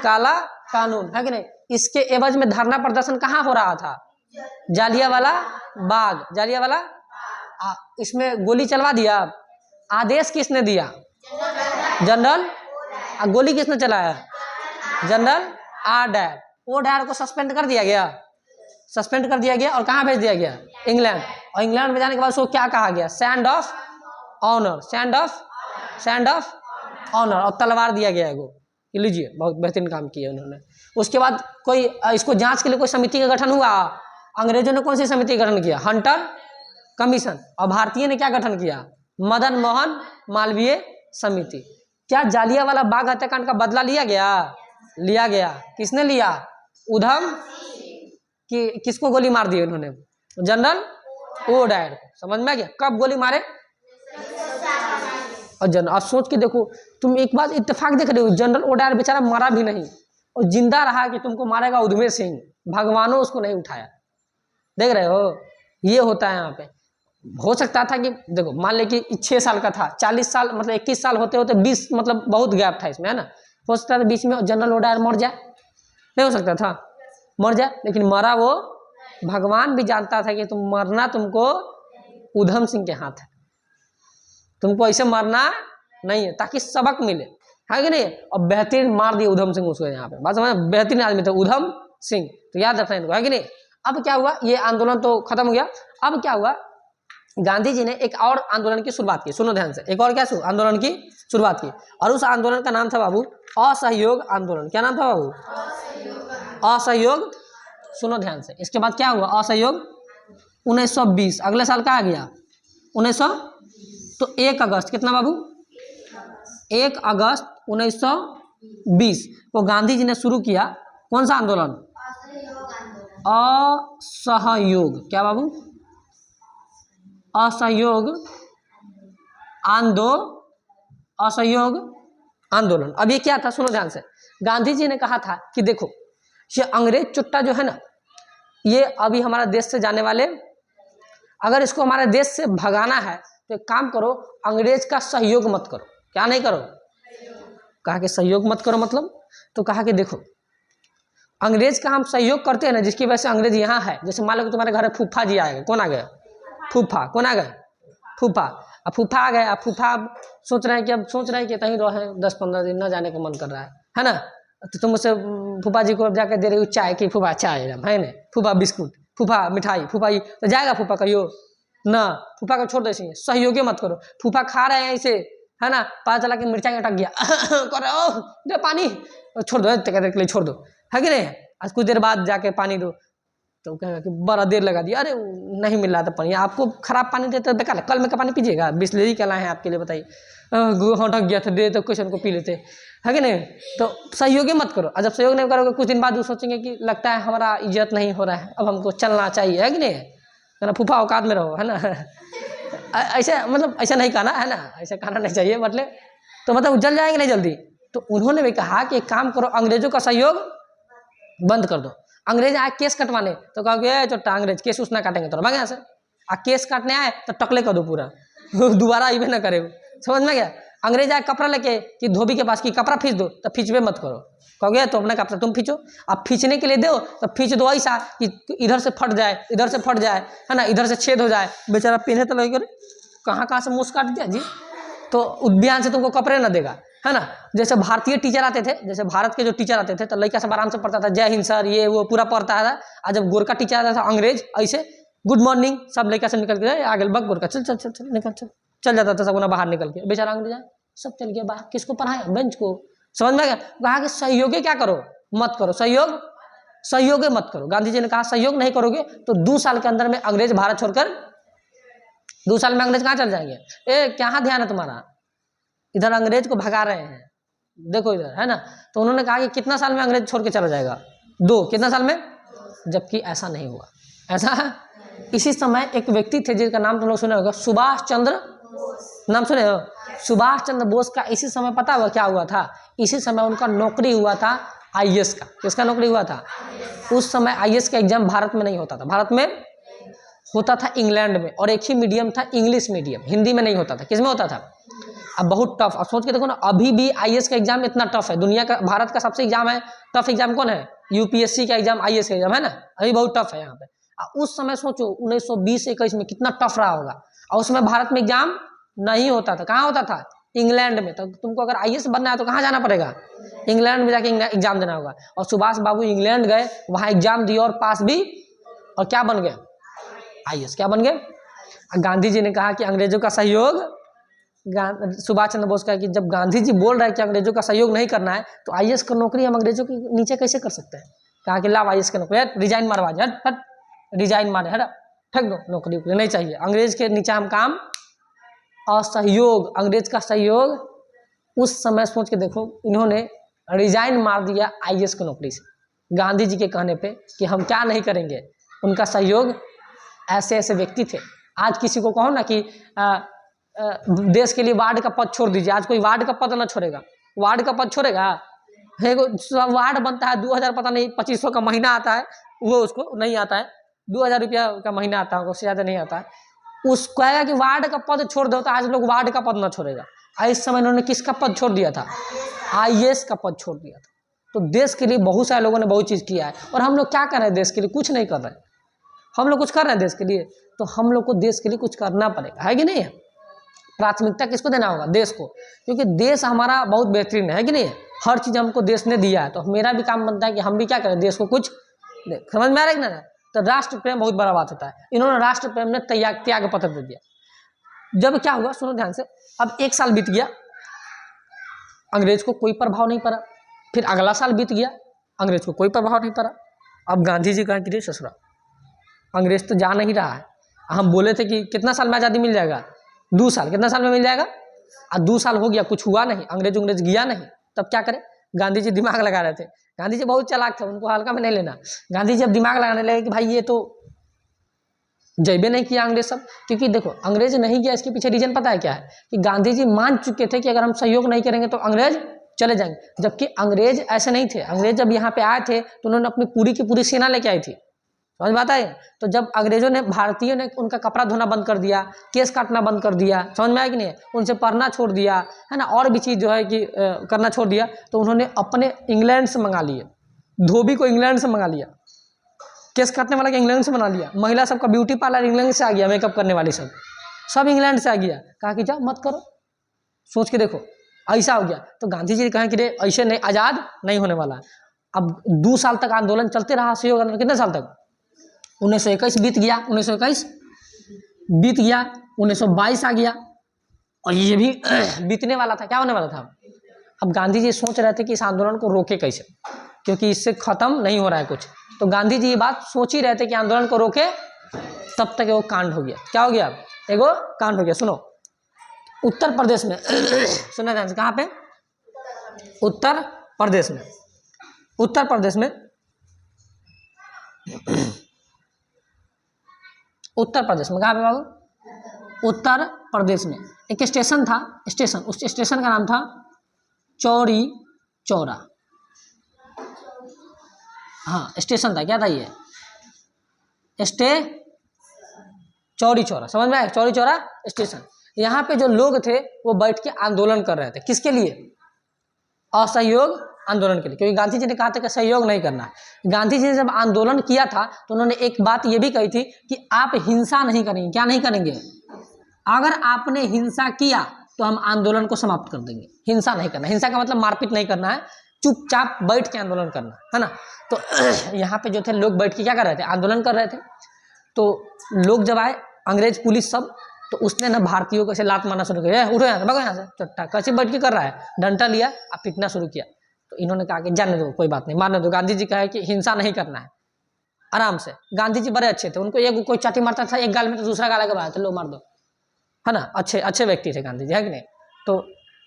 काला कानून, है कि नहीं। इसके एवज में धरना प्रदर्शन कहाँ हो रहा था, जालियांवाला बाग, जालियांवाला। इसमें गोली चलवा दिया, आदेश किसने दिया, जनरल, गोली किसने चलाया, general R Dyer. O Dyer को सस्पेंड कर दिया गया, सस्पेंड कर दिया गया, और कहाँ भेज दिया गया, इंग्लैंड। और इंग्लैंड में जाने के बाद उसको क्या कहा गया, sword of honour, sword of honour, और तलवार दिया गया है वो, लीजिए। बहुत बेहतरीन काम किया उन्होंने। उसके बाद कोई इसको जांच के लिए कोई समिति का गठन हुआ। अंग्रेजों ने कौन सी समिति का गठन किया, हंटर कमीशन, और भारतीय ने क्या गठन किया, मदन मोहन मालवीय समिति। क्या जालियांवाला बाग हत्याकांड का बदला लिया गया, किसने लिया, उधम, कि किसको गोली मार दी उन्होंने, जनरल ओ डायर को। समझ में आ गया, कब गोली मारे, और जनरल, अब सोच के देखो तुम एक बात इत्तेफाक देख रहे हो, जनरल ओ डायर बेचारा मरा भी नहीं और जिंदा रहा कि तुमको मारेगा उधमेर सिंह, भगवानों उसको नहीं उठाया। देख रहे हो, ये होता है यहाँ पे। हो सकता था कि देखो मान ले कि 6 साल का था, 40 साल मतलब 21 साल होते होते 20, मतलब बहुत गैप था इसमें, है ना। हो सकता था बीच में जनरल ओ डायर मर जाए, नहीं हो सकता था, मर जाए, लेकिन मरा वो, भगवान भी जानता था कि तुम मरना तुमको उधम सिंह के हाथ है, तुमको ऐसे मरना नहीं है, ताकि सबक मिले, है कि नहीं। और बेहतरीन मार दिए उधम सिंह उसको यहाँ पे, बात समझ, बेहतरीन आदमी था उधम सिंह, तो याद रखना इनको, है कि नहीं। अब क्या हुआ, ये आंदोलन तो खत्म हो गया। अब क्या हुआ, गांधी जी ने एक और आंदोलन की शुरुआत की, सुनो ध्यान से, एक और क्या आंदोलन की शुरुआत की, और उस आंदोलन का नाम था बाबू असहयोग आंदोलन। क्या नाम था बाबू, असहयोग। सुनो ध्यान से, इसके बाद क्या हुआ, असहयोग 1920, अगले साल कहा गया 1900, तो 1 अगस्त, कितना बाबू, 1 अगस्त 1920 को गांधी जी ने शुरू किया कौन सा आंदोलन, असहयोग, क्या बाबू, असहयोग आंदोलन। अब ये क्या था, सुनो ध्यान से। गांधी जी ने कहा था कि देखो ये अंग्रेज चुट्टा जो है ना, ये अभी हमारा देश से जाने वाले, अगर इसको हमारे देश से भगाना है तो एक काम करो, अंग्रेज का सहयोग मत करो। क्या नहीं करो? कहा कि सहयोग मत करो मतलब, तो कहा कि देखो अंग्रेज का हम सहयोग करते हैं ना, जिसकी वजह से अंग्रेज यहाँ है। जैसे मान लो कि तुम्हारे घर में फूफा जी आए गए, कौन आ गया? फूफा। कौन आ गए? फूफा। अब फूफा आ गए, अब फूफा सोच रहे हैं कि कहीं रहे 10-15 दिन, न जाने का मन कर रहा है ना। तो तुम उसे फूफा जी को जाकर दे रही हो चाय की, फूफा चाय है ना, फूफा बिस्कुट, फूफा मिठाई, फूफा ये तो जाएगा फूफा कहियो ना। फूफा को छोड़ दे, सहयोगी मत करो। फूफा खा रहे हैं इसे, है ना, पता चला कि मिर्चाई अटक गया कर रहे हो, दे पानी, छोड़ दो के लिए, छोड़ दो, है कि नहीं। आज कुछ देर बाद जाके पानी दो, तो कहेगा कि बड़ा देर लगा दिया, अरे नहीं मिल रहा था पानी, आपको खराब पानी देते तो बेकार है, कल में का पानी पीजिएगा, बिस्लेरी क्या लाए हैं आपके लिए बताइए, ढक गया था, दे तो क्वेश्चन को पी लेते, है कि नहीं। तो सहयोगी मत करो। और जब सहयोग नहीं करोगे, कुछ दिन बाद वो सोचेंगे कि लगता है हमारा इज्जत नहीं हो रहा है, अब हमको चलना चाहिए, है कि नहीं, है ना। फूफा औकात में रहो, है ना। ऐसे मतलब ऐसा नहीं कहना, है ना, ऐसा कहना नहीं चाहिए, मतलब तो मतलब जल जाएंगे नहीं जल्दी। तो उन्होंने भी कहा कि एक काम करो, अंग्रेजों का सहयोग बंद कर दो। अंग्रेज आए केस कटवाने, तो कहोगे चोट्टा अंग्रेज केस उस ना काटेंगे, तो भाग यहाँ से। आ केस काटने आए तो टकले कर दो पूरा, दोबारा इवे ना करे, समझ में गया। अंग्रेज आए कपड़ा लेके कि धोबी के पास की कपड़ा खींच दो, तो खींचवे मत करो, कहोगे तो अपना कपड़ा तुम खींचो। अब खींचने के लिए दो तो खींच दो ऐसा कि इधर से फट जाए, इधर से फट जाए, है ना, इधर से छेद हो जाए, बेचारा पहने तो लगे कहाँ से मुँह काट दिया जी। तो उद्यान से तुमको कपड़े ना देगा, है ना। जैसे भारतीय टीचर आते थे, जैसे भारत के जो टीचर आते थे, तो लड़का सब आराम से पढ़ता था, जय हिंद सर, ये वो पूरा पढ़ता था। और जब गोरखा टीचर आता था अंग्रेज, ऐसे गुड मॉर्निंग, सब लड़का सब निकल के आगे बग गोरखा चल चल चल चल निकल चल जाता था, सब ना बाहर निकल के, बेचारा अंग्रेज आए सब चल गया बाहर, किसको पढ़ाया? बेंच को, समझ में गया। कहा कि सहयोगी क्या करो मत करो, सहयोग मत करो। गांधी जी ने कहा सहयोग नहीं करोगे तो 2 साल के अंदर में अंग्रेज भारत छोड़कर, 2 साल में अंग्रेज कहाँ चल जाएंगे। क्या ध्यान है तुम्हारा, इधर अंग्रेज को भगा रहे हैं, देखो इधर, है ना। तो उन्होंने कहा कि कितना साल में अंग्रेज छोड़ के चला जाएगा? 2, कितना साल में? जबकि ऐसा नहीं हुआ। ऐसा इसी समय एक व्यक्ति थे जिनका नाम तुम लोग सुने होगा, सुभाष चंद्र, नाम सुने हो? सुभाष चंद्र बोस का इसी समय पता हुआ क्या हुआ था? इसी समय उनका नौकरी हुआ था IAS का। किसका नौकरी हुआ था? उस समय IAS का एग्जाम भारत में नहीं होता था, भारत में होता था इंग्लैंड में, और एक ही मीडियम था, इंग्लिश मीडियम, हिंदी में नहीं होता था। किसमें होता था? अब बहुत टफ। अब सोच के देखो ना, अभी भी IAS का एग्जाम इतना टफ है, दुनिया का, भारत का सबसे एग्जाम है टफ एग्जाम कौन है? UPSC का एग्जाम, IAS का एग्जाम, है ना, अभी बहुत टफ है यहाँ पे। उस समय सोचो 1920-21 में कितना टफ रहा होगा, और उसमें भारत में एग्जाम नहीं होता था। कहाँ होता था? इंग्लैंड में। तो तुमको अगर IAS बनना है तो कहाँ जाना पड़ेगा? इंग्लैंड में जाके एग्जाम देना होगा। और सुभाष बाबू इंग्लैंड गए, वहाँ एग्जाम दिए और पास भी, और क्या बन गए? IAS। क्या बन गए? गांधी जी ने कहा कि अंग्रेजों का सहयोग, सुभाष चंद्र बोस का, कि जब गांधी जी बोल रहे हैं कि अंग्रेजों का सहयोग नहीं करना है, तो IAS का नौकरी हम अंग्रेजों के नीचे कैसे कर सकते हैं। कहा कि लाभ IAS का नौकरी, रिजाइन मारवा, हट रिजाइन मारे, हट फेंक दो, नौकरी नहीं चाहिए, अंग्रेज के नीचे हम काम। असहयोग, अंग्रेज का सहयोग उस समय सोच के देखो, इन्होंने रिजाइन मार दिया IAS की नौकरी से, गांधी जी के कहने पे कि हम क्या नहीं करेंगे। उनका सहयोग, ऐसे ऐसे व्यक्ति थे। आज किसी को कहो ना कि देश के लिए वार्ड का पद छोड़ दीजिए, आज कोई वार्ड का पद ना छोड़ेगा, वार्ड का पद छोड़ेगा। वार्ड बनता है 2000, पता नहीं 2500 का महीना आता है, वो उसको नहीं आता है, 2000 रुपया का महीना आता है, उससे ज़्यादा नहीं आता है। उसको कहेगा कि वार्ड का पद छोड़ दो, तो आज लोग वार्ड का पद ना छोड़ेगा। इस समय इन्होंने किसका पद छोड़ दिया था? IAS का पद छोड़ दिया था। तो देश के लिए बहुत सारे लोगों ने बहुत चीज़ किया है, और हम लोग क्या कर रहे हैं देश के लिए? कुछ नहीं कर रहे हैं। हम लोग कुछ कर रहे हैं देश के लिए, तो हम लोग को देश के लिए कुछ करना पड़ेगा, है कि नहीं? प्राथमिकता किसको देना होगा? देश को, क्योंकि देश हमारा बहुत बेहतरीन है कि नहीं? हर चीज़ हमको देश ने दिया है, तो मेरा भी काम बनता है कि हम भी क्या करें, देश को कुछ दे। समझ में आ रहा है ना? तो राष्ट्र प्रेम बहुत बड़ा बात होता है। इन्होंने राष्ट्र प्रेम में त्याग पत्र दे दिया। जब क्या हुआ, सुनो ध्यान से, अब 1 साल बीत गया, अंग्रेज को कोई प्रभाव नहीं पड़ा। फिर अगला साल बीत गया, अंग्रेज को कोई प्रभाव नहीं पड़ा। अब गांधी जी कहें कि ससुरा, अंग्रेज तो जा नहीं रहा है, हम बोले थे कि कितना साल में आज़ादी मिल जाएगा? 2 साल। कितना साल में मिल जाएगा? 2 साल हो गया, कुछ हुआ नहीं, अंग्रेज गया नहीं। तब क्या करें? गांधी जी दिमाग लगा रहे थे। गांधी जी बहुत चालाक थे, उनको हल्का में नहीं लेना। गांधी जी अब दिमाग लगाने लगे कि भाई ये तो जैबे नहीं किया अंग्रेज सब, क्योंकि देखो अंग्रेज नहीं गया, इसके पीछे रीजन पता है क्या है? कि गांधी जी मान चुके थे कि अगर हम सहयोग नहीं करेंगे तो अंग्रेज चले जाएंगे। जबकि अंग्रेज ऐसे नहीं थे। अंग्रेज जब यहाँ पे आए थे तो उन्होंने अपनी पूरी की पूरी सेना लेके आई थी, समझ में आता है। तो जब अंग्रेजों ने, भारतीयों ने उनका कपड़ा धोना बंद कर दिया, केस काटना बंद कर दिया, समझ में आया कि नहीं, उनसे पढ़ना छोड़ दिया है ना, और भी चीज़ जो है कि करना छोड़ दिया, तो उन्होंने अपने इंग्लैंड से मंगा लिए, धोबी को इंग्लैंड से मंगा लिया, केस काटने वाला के इंग्लैंड से बना लिया, महिला सबका ब्यूटी पार्लर इंग्लैंड से आ गया, मेकअप करने वाली सब इंग्लैंड से आ गया। कहा कि जाओ मत करो, सोच के देखो ऐसा हो गया। तो गांधी जी ने कहा कि ऐसे नहीं, आज़ाद नहीं होने वाला। अब 2 साल तक आंदोलन चलते रहा, सहयोग आंदोलन, कितने साल तक, 1921 बीत गया, 1921 बीत गया, 1922 आ गया, और ये भी बीतने वाला था। क्या होने वाला था? अब गांधी जी सोच रहे थे कि इस आंदोलन को रोके कैसे, क्योंकि इससे खत्म नहीं हो रहा है कुछ। तो गांधी जी ये बात सोच ही रहे थे कि आंदोलन को रोके, तब तक वो कांड हो गया। क्या हो गया? एगो कांड हो गया। सुनो, उत्तर प्रदेश में सुना ध्यान से, कहाँ पे? उत्तर प्रदेश में, उत्तर प्रदेश में, उत्तर प्रदेश में कहाँ पे बाबू? उत्तर प्रदेश में एक स्टेशन था, स्टेशन, उस स्टेशन का नाम था चौरी चौरा। हाँ स्टेशन था, क्या था ये? चौरी चौरा, समझ में आया? चौरी चौरा स्टेशन। यहाँ पे जो लोग थे वो बैठ के आंदोलन कर रहे थे, किसके लिए? असहयोग आंदोलन के लिए, क्योंकि गांधी जी ने कहा था कि सहयोग नहीं करना। गांधी जी ने जब आंदोलन किया था तो उन्होंने एक बात ये भी कही थी कि आप हिंसा नहीं करेंगे। क्या नहीं करेंगे? अगर आपने हिंसा किया तो हम आंदोलन को समाप्त कर देंगे। हिंसा नहीं करना, हिंसा का मतलब मारपीट नहीं करना है, चुपचाप बैठ के आंदोलन करना है ना। तो यहाँ पे जो थे लोग बैठ के क्या कर रहे थे? आंदोलन कर रहे थे। तो लोग जब आए, अंग्रेज पुलिस सब, तो उसने ना भारतीयों को ऐसे लात मारना शुरू किया, उठो यहाँ से, भगो यहाँ से, चट्टा कैसे बैठ के कर रहा है, डंडा लिया और पीटना शुरू किया। तो इन्होंने कहा कि जाने दो, कोई बात नहीं, मारने दो। गांधी जी कहे कि हिंसा नहीं करना है, आराम से। गांधी जी बड़े अच्छे थे, उनको एक कोई चाटी मारता था एक गाल में तो दूसरा गाल के बाद लो मार दो, है ना। अच्छे व्यक्ति थे गांधी जी, है कि नहीं। तो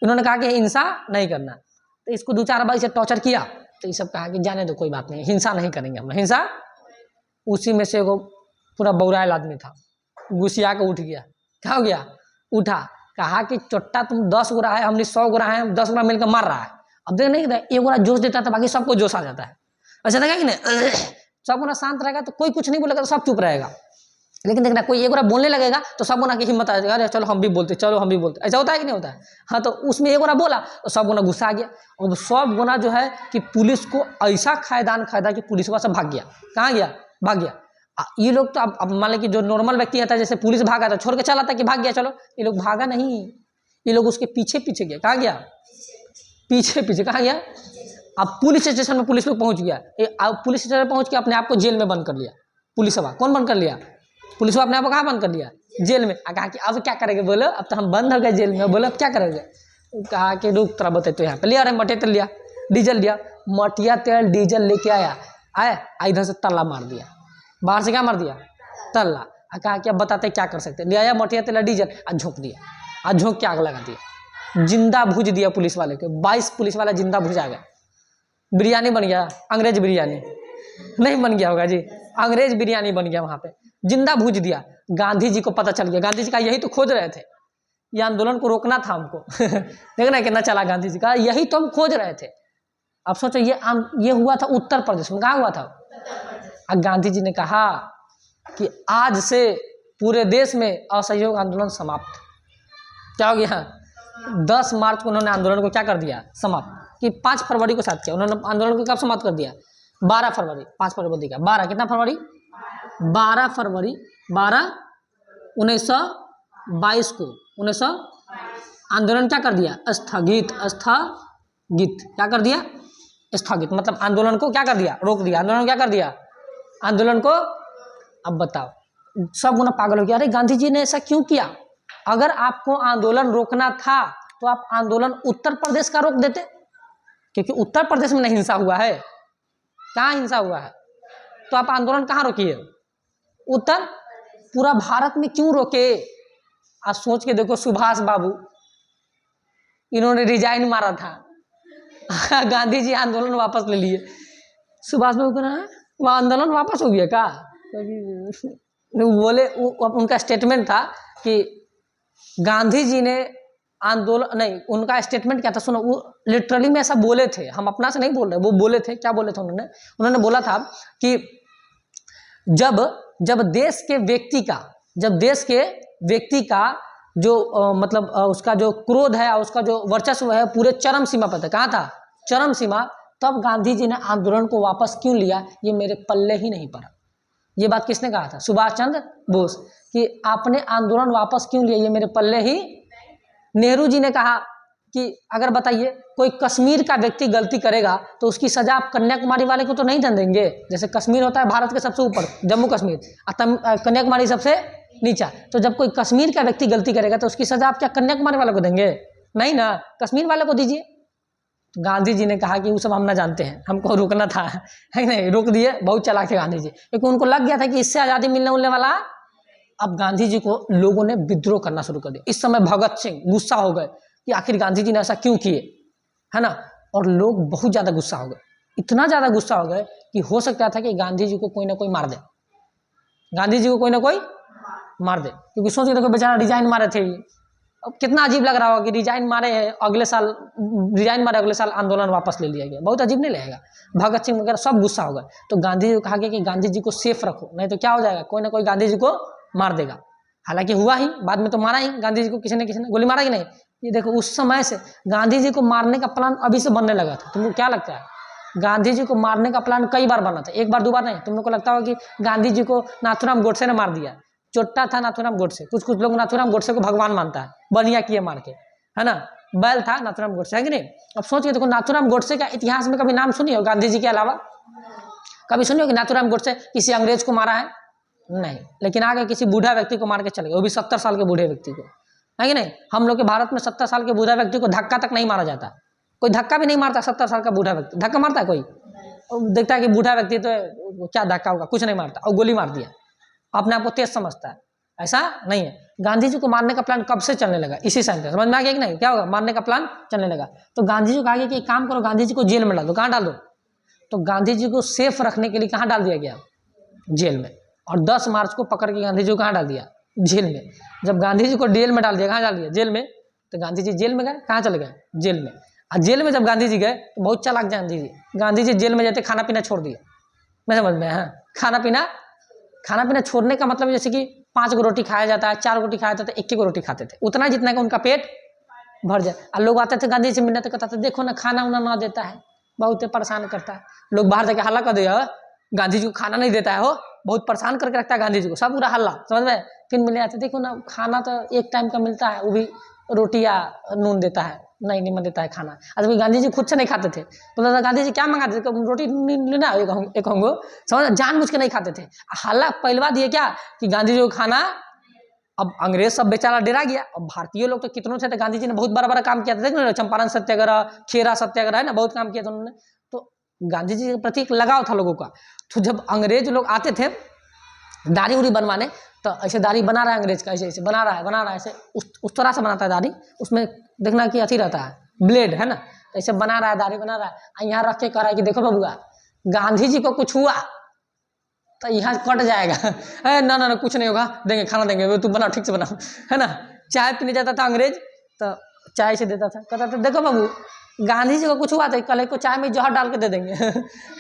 इन्होंने कहा कि हिंसा नहीं करना। तो इसको 2-4 बार इसे टॉर्चर किया, तो ये सब कहा कि जाने दो, कोई बात नहीं, हिंसा नहीं करेंगे हम, हिंसा। उसी में से एगो पूरा बौराइल आदमी था, गुस्सिया के उठ गया। क्या हो गया? उठा, कहा कि चोट्टा तुम 10 गोरा है, हमने 100 गोरा है, 10 गोरा मिलकर मार रहा है। अब देख नहीं, एक गोरा जोश देता था, बाकी सबको जोश आ जाता है, ऐसा लगा कि नहीं। सब गोरा शांत रहेगा तो कोई कुछ नहीं बोलेगा, तो सब चुप रहेगा। लेकिन देखना, कोई एक गोरा बोलने लगेगा तो सब गोरा की हिम्मत आ जाएगा, अरे चलो हम भी बोलते, चलो हम भी बोलते। ऐसा होता है कि नहीं होता है? हाँ, तो उसमें एक गोरा बोला तो सब गोरा गुस्सा आ गया। और सब गोरा जो है कि पुलिस को ऐसा खायदान खायदा कि पुलिस वाला सब भाग गया। कहाँ गया? भाग गया। ये लोग तो अब मान लें कि जो नॉर्मल व्यक्ति आता है, जैसे पुलिस भागा था, छोड़ के चला था कि भाग गया चलो, ये लोग भागा नहीं, ये लोग उसके पीछे पीछे गया। कहाँ गया? पीछे पीछे। कहाँ गया? अब पुलिस स्टेशन में पुलिस लोग पहुंच गया। अब पुलिस स्टेशन में पहुंच के अपने आप को जेल में बंद कर लिया। पुलिस वाला कौन बंद कर लिया? पुलिस वाला अपने आप को कहाँ बंद कर लिया? जेल में। कहा कि अब क्या करेंगे? बोलो अब तो हम बंद हो गए जेल में, बोलो अब क्या करोगे? कहा कि रुक तरह बता, तो यहाँ पे लिया रहे मटिया तेल, लिया डीजल, लिया मटिया तेल डीजल लेके आया इधर से तल्ला मार दिया, बाहर से क्या मार दिया? तल्ला। कहा कि अब बताते क्या कर सकते। ले आया मटिया तेल डीजल, आज झोंक दिया, आज झोंक के आग लगा दिया, जिंदा भूज दिया पुलिस वाले को। 22 पुलिस वाला जिंदा भूजा गया। बिरयानी बन गया, अंग्रेज बिरयानी नहीं बन गया होगा जी, अंग्रेज बिरयानी बन गया वहां पे, जिंदा भूज दिया। गांधी जी को पता चल गया। गांधी जी का यही तो खोज रहे थे, ये आंदोलन को रोकना था हमको। देखना कितना चला गांधी जी का, यही तो हम खोज रहे थे। अब सोचो ये हुआ था उत्तर प्रदेश में। कहाँ हुआ था? और गांधी जी ने कहा कि आज से पूरे देश में असहयोग आंदोलन समाप्त। क्या हो गया? 10 मार्च को उन्होंने आंदोलन को क्या कर दिया? समाप्त। कि 5 फरवरी को साथ किया उन्होंने आंदोलन को, कब समाप्त कर दिया? 12 फरवरी, 5 फरवरी का 12, कितना फरवरी? 12 फरवरी 12 1922 को 1900 आंदोलन क्या कर दिया? स्थगित। क्या कर दिया? स्थगित। मतलब आंदोलन को क्या कर दिया? रोक दिया। आंदोलन क्या कर दिया? आंदोलन को। अब बताओ, सब गुना पागल हो गया, अरे गांधी जी ने ऐसा क्यों किया? अगर आपको आंदोलन रोकना था तो आप आंदोलन उत्तर प्रदेश का रोक देते, क्योंकि उत्तर प्रदेश में नहीं हिंसा हुआ है। कहाँ हिंसा हुआ है? तो आप आंदोलन कहाँ रोकिए? उत्तर। पूरा भारत में क्यों रोके? आज सोच के देखो, सुभाष बाबू इन्होंने रिजाइन मारा था। गांधी जी आंदोलन वापस ले लिए। सुभाष बाबू का वो आंदोलन वापस हो गया क्या? बोले, उनका स्टेटमेंट था कि गांधी जी ने आंदोलन नहीं, उनका स्टेटमेंट क्या था सुनो, वो लिटरली में ऐसा बोले थे, हम अपना से नहीं बोल रहे, वो बोले थे। क्या बोले थे उन्होंने बोला था कि जब जब देश के व्यक्ति का जो मतलब उसका जो क्रोध है, उसका जो वर्चस्व है पूरे चरम सीमा पर था। कहाँ था? चरम सीमा। तब गांधी जी ने आंदोलन को वापस क्यों लिया, ये मेरे पल्ले ही नहीं पड़ा। ये बात किसने कहा था? सुभाष चंद्र बोस, कि आपने आंदोलन वापस क्यों लिया, ये मेरे पल्ले ही। नेहरू जी ने कहा कि अगर बताइए कोई कश्मीर का व्यक्ति गलती करेगा तो उसकी सजा आप कन्याकुमारी वाले को तो नहीं देंगे। जैसे कश्मीर होता है भारत के सबसे ऊपर, जम्मू कश्मीर, कन्याकुमारी सबसे नीचा। तो जब कोई कश्मीर का व्यक्ति गलती करेगा तो उसकी सजा आप क्या कन्याकुमारी वाले को देंगे? नहीं ना, कश्मीर वाले को दीजिए। गांधी जी ने कहा कि वो सब हम ना जानते हैं, हमको रुकना था, है नहीं, रोक दिए। बहुत चालाक थे गांधी जी, क्योंकि उनको लग गया था कि इससे आज़ादी मिलने उलने वाला। अब गांधी जी को लोगों ने विद्रोह करना शुरू कर दिया। इस समय भगत सिंह गुस्सा हो गए कि आखिर गांधी जी ने ऐसा क्यों किए, है ना। और लोग बहुत ज़्यादा गुस्सा हो गए, इतना ज़्यादा गुस्सा हो गए कि हो सकता था कि गांधी जी को कोई ना कोई मार दे, गांधी जी को कोई ना कोई मार दे। क्योंकि सोच के देखो, बेचारा रिजाइन मारे थे। अब कितना अजीब लग रहा होगा कि रिजाइन मारे हैं, अगले साल आंदोलन वापस ले लिया गया। बहुत अजीब नहीं लगेगा? भगत सिंह वगैरह सब गुस्सा हो गए। तो गांधी जी को कहा गया कि गांधी जी को सेफ रखो, नहीं तो क्या हो जाएगा, कोई ना कोई गांधी जी को मार देगा। हालांकि हुआ ही, बाद में तो मारा ही गांधी जी को, किसी ने गोली मारा कि नहीं। ये देखो, उस समय से गांधी जी को मारने का प्लान अभी से बनने लगा था। तुमको क्या लगता है? गांधी जी को मारने का प्लान कई बार बना था, एक बार दो बार नहीं। तुम लोग को लगता होगा कि गांधी जी को नाथूराम गोडसे ने मार दिया। चोट्टा था नाथूराम गोडसे। कुछ लोग नाथूराम गोडसे को भगवान मानता है, बनिया किए मार के, है ना। बैल था नाथूराम गोडसे, है कि नहीं। अब सोच के देखो, नाथूराम गोडसे का इतिहास में कभी नाम सुनी हो गांधी जी के अलावा? कभी सुनी हो कि नाथूराम गोडसे किसी अंग्रेज को मारा है? नहीं। लेकिन आगे किसी बूढ़ा व्यक्ति को मार के चले गए, वो भी 70 साल के बूढ़े व्यक्ति को, है कि नहीं। हम लोग के भारत में 70 साल के बूढ़ा व्यक्ति को धक्का तक नहीं मारा जाता, कोई धक्का भी नहीं मारता। 70 साल का बूढ़ा व्यक्ति धक्का मारता है कोई? देखता है कि बूढ़ा व्यक्ति तो क्या धक्का होगा, कुछ नहीं मारता, और गोली मार दिया, अपने आप को तेज समझता है। ऐसा नहीं है। गांधी जी को मारने का प्लान कब से चलने लगा? इसी समय। समझ में आ गया कि नहीं? क्या होगा, मारने का प्लान चलने लगा। तो गांधी जी को कहा गया कि एक काम करो, गांधी जी को जेल में डाल दो। कहाँ डाल दो? तो गांधी जी को सेफ रखने के लिए कहाँ डाल दिया गया? जेल में। और 10 मार्च को पकड़ के गांधी जी को कहाँ डाल दिया? जेल में। जब गांधी जी को जेल में डाल दिया, कहाँ डाल दिया? जेल में। तो गांधी जी जेल में गए, कहाँ चले गए? जेल में। और जेल में जब गांधी जी गए तो बहुत चालाक गांधी जी जेल में जाते खाना पीना छोड़ दिया। मैं समझ में? हाँ, खाना पीना छोड़ने का मतलब जैसे कि 5 रोटी खाया जाता है, 4 रोटी खाया जाता है, 1 रोटी खाते थे, उतना जितना का उनका पेट भर जाए। और लोग आते थे गांधी जी से मिलने, तो कहता था देखो ना, खाना उना ना देता है, बहुत परेशान करता है। लोग बाहर जाके हल्ला कर दिया, गांधी जी को खाना नहीं देता है, हो बहुत परेशान करके रखता है गांधी जी को, सब पूरा हल्ला। समझ में? फिर मिलने आते, देखो ना, खाना तो 1 टाइम का मिलता है, वो भी रोटी या नून देता है, नहीं मन देता है खाना। अच्छा, गांधी जी खुद से नहीं खाते थे, तो गांधी जी क्या मंगाते थे? रोटी लेना एक होंगे, समझ, जानबूझ के नहीं खाते थे। हल्ला पहलवा दिए क्या कि गांधी जी को खाना। अब अंग्रेज सब बेचारा डरा गया। अब भारतीय लोग तो कितनों थे, गांधी जी ने बहुत बड़ा काम किया था, देख लो, चंपारण सत्याग्रह, खेरा सत्याग्रह, है ना, बहुत काम किया था उन्होंने। तो गांधी जी के प्रति एक लगाव था लोगों का। तो जब अंग्रेज लोग आते थे दाढ़ी उड़ी बनवाने, तो ऐसे दाढ़ी बना रहा है अंग्रेज का, ऐसे ऐसे बना रहा है, ऐसे उस तरह से बनाता है दाढ़ी। उसमें देखना कि अथी रहता है, ब्लेड, है ना, तो ऐसे बना रहा है, दाढ़ी बना रहा है। यहाँ रख के कह रहा है कि देखो बबुआ, गांधी जी को कुछ हुआ तो यहाँ कट जाएगा। ना ना ना, कुछ नहीं होगा, देंगे, खाना देंगे, तू बना, ठीक से बना, है ना। चाय पीने जाता था अंग्रेज, तो चाय से देता था, कहता था देखो बाबू, गांधी जी को कुछ हुआ था, कल को चाय में जहर डाल के दे देंगे।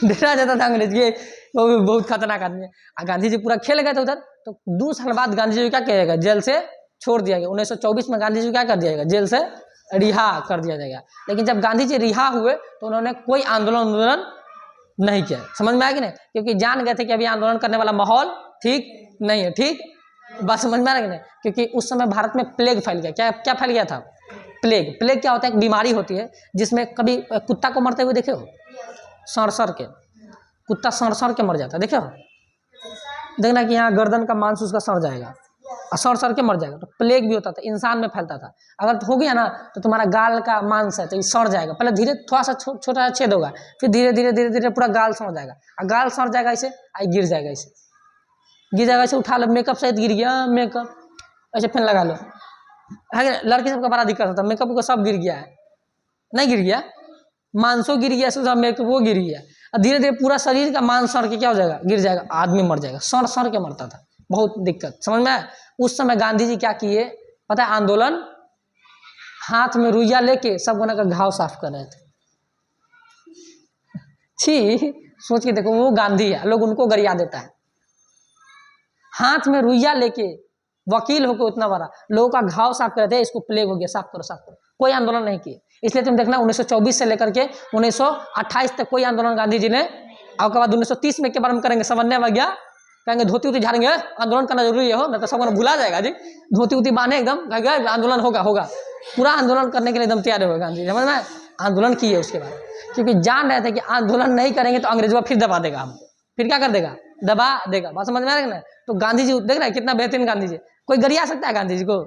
डरा जाता था अंग्रेज, ये बहुत खतरनाक आदमी है। गांधी जी पूरा खेल गए थे उधर। तो 2 साल बाद गांधी जी को क्या किया जाएगा? जेल से छोड़ दिया गया। 1924 में गांधी जी को क्या कर दिया जाएगा? जेल से रिहा कर दिया जाएगा। लेकिन जब गांधी जी रिहा हुए तो उन्होंने कोई आंदोलन नहीं किया। समझ में आया कि नहीं? क्योंकि जान गए थे कि अभी आंदोलन करने वाला माहौल ठीक नहीं है। ठीक बात समझ में आ रहा है कि नहीं? क्योंकि उस समय भारत में प्लेग फैल गया। क्या फैल गया था? प्लेग क्या होता है? एक बीमारी होती है जिसमें कभी कुत्ता को मरते हुए देखे हो? सड़ के कुत्ता सड़ के मर जाता है, देखे हो? देखना कि यहाँ गर्दन का मांस उसका सड़ जाएगा और सड़ के मर जाएगा। तो प्लेग भी होता था, इंसान में फैलता था। अगर हो गया ना तो तुम्हारा गाल का मांस है तो ये सड़ जाएगा। पहले धीरे थोड़ा सा छोटा छेद होगा, फिर धीरे धीरे पूरा गाल सड़ जाएगा। और गाल सड़ जाएगा ऐसे, गिर जाएगा ऐसे, उठा लो, मेकअप सहित गिर गया, मेकअप ऐसे फिर लगा लो, है। लड़की सबका बड़ा दिक्कत होता है, मेकअप को सब गिर गया है, नहीं गिर गया, मांसों गिर गया, सब मेकअप वो गिर गया। और धीरे धीरे पूरा शरीर का मांस सड़ के क्या हो जाएगा? गिर जाएगा, आदमी मर जाएगा। सड़ के मरता था, बहुत दिक्कत। समझ में आया? उस समय गांधी जी क्या किए पता है? आंदोलन, हाथ में रुइया लेके सब गोना का घाव साफ कर रहे थे। छी, सोच के देखो, वो गांधी है, लोग उनको गरिया देता है। हाथ में रुइया लेके वकील होकर उतना बड़ा लोगों का घाव साफ कर रहे थे, इसको प्लेग हो गया, साफ करो साफ करो, कोई आंदोलन नहीं किए। इसलिए तुम देखना 1924 से लेकर के 1928 तक कोई आंदोलन गांधी जी ने, और के बाद 1930 में के बारे में करेंगे समन्वय में गया, कहेंगे धोती उती झाड़ेंगे, आंदोलन करना जरूरी है हो, नहीं तो सबको भुला जाएगा जी, धोती उती बांधे एकदम, कहेंगे आंदोलन होगा होगा, पूरा आंदोलन करने के लिए एकदम तैयार होगा गांधी, समझ में। आंदोलन किए उसके बाद, क्योंकि जान रहे थे कि आंदोलन नहीं करेंगे तो अंग्रेजों फिर दबा देगा हमको, फिर क्या कर देगा, दबा देगा, बात समझ में आ रही है ना। तो गांधी जी देख रहे हैं कितना बेहतरीन गांधी जी, कोई गरिया सकता है गांधी जी को,